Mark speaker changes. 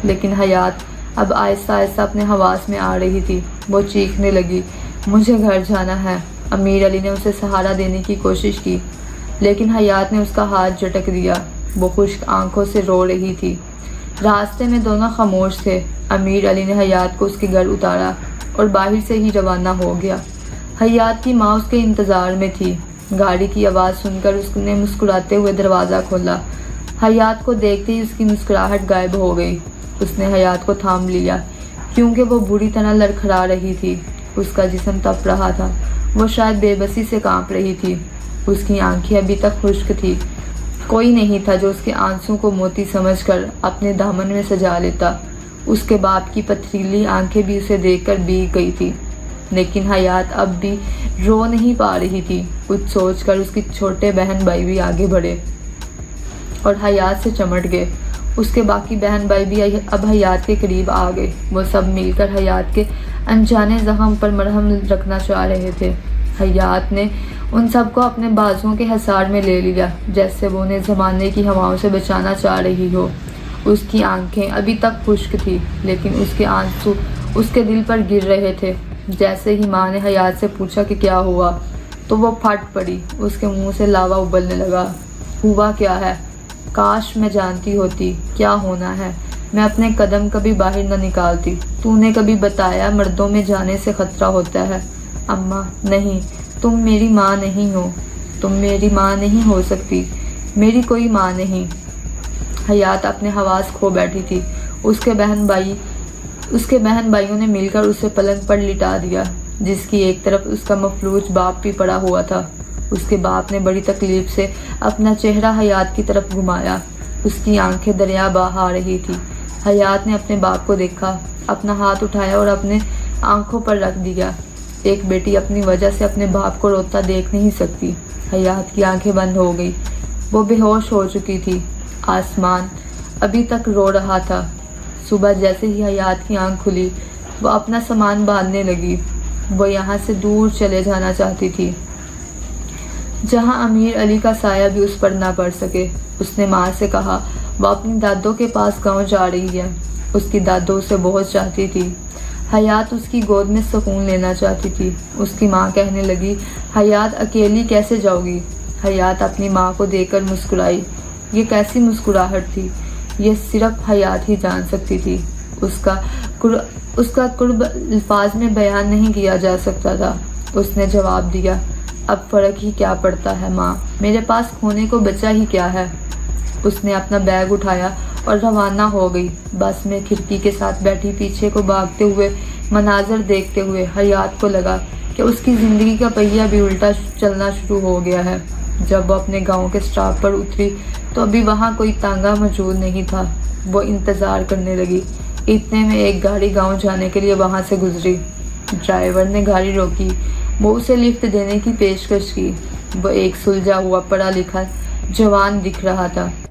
Speaker 1: لیکن حیات اب آہستہ آہستہ اپنے حواس میں آ رہی تھی۔ وہ چیخنے لگی، مجھے گھر جانا ہے۔ امیر علی نے اسے سہارا دینے کی کوشش کی لیکن حیات نے اس کا ہاتھ جھٹک دیا۔ وہ خشک آنکھوں سے رو رہی تھی۔ راستے میں دونوں خاموش تھے۔ امیر علی نے حیات کو اس کے گھر اتارا اور باہر سے ہی روانہ ہو گیا۔ حیات کی ماں اس کے انتظار میں تھی۔ گاڑی کی آواز سن کر اس نے مسکراتے ہوئے دروازہ کھولا۔ حیات کو دیکھتے ہی اس کی مسکراہٹ غائب ہو گئی۔ اس نے حیات کو تھام لیا کیونکہ وہ بری طرح لڑکھڑا رہی تھی۔ اس کا جسم تپ رہا تھا۔ وہ شاید بے بسی سے کانپ رہی تھی۔ اس کی آنکھیں ابھی تک خشک تھی۔ کوئی نہیں تھا جو اس کے آنسوں کو موتی سمجھ کر اپنے دامن میں سجا لیتا۔ اس کے باپ کی پتھریلی آنکھیں بھی اسے دیکھ کر بھیگ گئی تھی لیکن حیات اب بھی رو نہیں پا رہی تھی۔ کچھ سوچ کر اس کی چھوٹے بہن بھائی بھی آگے بڑھے اور حیات سے چمٹ گئے۔ اس کے باقی بہن بھائی بھی اب حیات کے قریب آ گئے۔ وہ سب مل کر حیات کے انجانے زخم پر مرہم رکھنا چاہ رہے تھے۔ حیات نے ان سب کو اپنے بازوؤں کے حصار میں لے لیا جیسے وہ انہیں زمانے کی ہواؤں سے بچانا چاہ رہی ہو۔ اس کی آنکھیں ابھی تک خشک تھی لیکن اس کے آنسو اس کے دل پر گر رہے تھے۔ جیسے ہی ماں نے حیات سے پوچھا کہ کیا ہوا تو وہ پھٹ پڑی۔ اس کے منہ سے لاوا ابلنے لگا۔ ہوا کیا ہے؟ کاش میں جانتی ہوتی کیا ہونا ہے۔ میں اپنے قدم کبھی باہر نہ نکالتی۔ تو نے کبھی بتایا مردوں میں جانے سے خطرہ ہوتا ہے؟ اماں نہیں، تم میری ماں نہیں ہو۔ تم میری ماں نہیں ہو سکتی۔ میری کوئی ماں نہیں۔ حیات اپنے حواس کھو بیٹھی تھی۔ اس کے بہن بھائیوں نے مل کر اسے پلنگ پر لٹا دیا جس کی ایک طرف اس کا مفلوج باپ بھی پڑا ہوا تھا۔ اس کے باپ نے بڑی تکلیف سے اپنا چہرہ حیات کی طرف گھمایا۔ اس کی آنکھیں دریا بہا رہی تھی۔ حیات نے اپنے باپ کو دیکھا، اپنا ہاتھ اٹھایا اور اپنے آنکھوں پر رکھ دیا۔ ایک بیٹی اپنی وجہ سے اپنے باپ کو روتا دیکھ نہیں سکتی۔ حیات کی آنکھیں بند ہو گئی۔ وہ بے ہوش ہو چکی تھی۔ آسمان ابھی تک رو رہا تھا۔ صبح جیسے ہی حیات کی آنکھ کھلی وہ اپنا سامان باندھنے لگی۔ وہ یہاں سے دور چلے جانا چاہتی تھی جہاں امیر علی کا سایہ بھی اس پر نہ پڑ سکے۔ اس نے ماں سے کہا وہ اپنی دادوں کے پاس گاؤں جا رہی ہے۔ اس کی دادو اسے بہت چاہتی تھی۔ حیات اس کی گود میں سکون لینا چاہتی تھی۔ اس کی ماں کہنے لگی، حیات اکیلی کیسے جاؤ گی؟ حیات اپنی ماں کو دیکھ کر مسکرائی۔ یہ کیسی مسکراہٹ تھی؟ یہ صرف حیات ہی جان سکتی تھی۔ اس کا قرب الفاظ میں بیان نہیں کیا جا سکتا تھا۔ اس نے جواب دیا، اب فرق ہی کیا پڑتا ہے ماں، میرے پاس کھونے کو بچا ہی کیا ہے۔ اس نے اپنا بیگ اٹھایا اور روانہ ہو گئی۔ بس میں کھڑکی کے ساتھ بیٹھی پیچھے کو بھاگتے ہوئے مناظر دیکھتے ہوئے حیات کو لگا کہ اس کی زندگی کا پہیہ بھی الٹا چلنا شروع ہو گیا ہے۔ جب وہ اپنے گاؤں کے سٹاپ پر اتری تو ابھی وہاں کوئی تانگا موجود نہیں تھا۔ وہ انتظار کرنے لگی۔ اتنے میں ایک گاڑی گاؤں جانے کے لیے وہاں سے گزری۔ ڈرائیور نے گاڑی روکی۔ وہ اسے لفٹ دینے کی پیشکش کی۔ وہ ایک سلجھا ہوا پڑھا لکھا جوان دکھ رہا تھا۔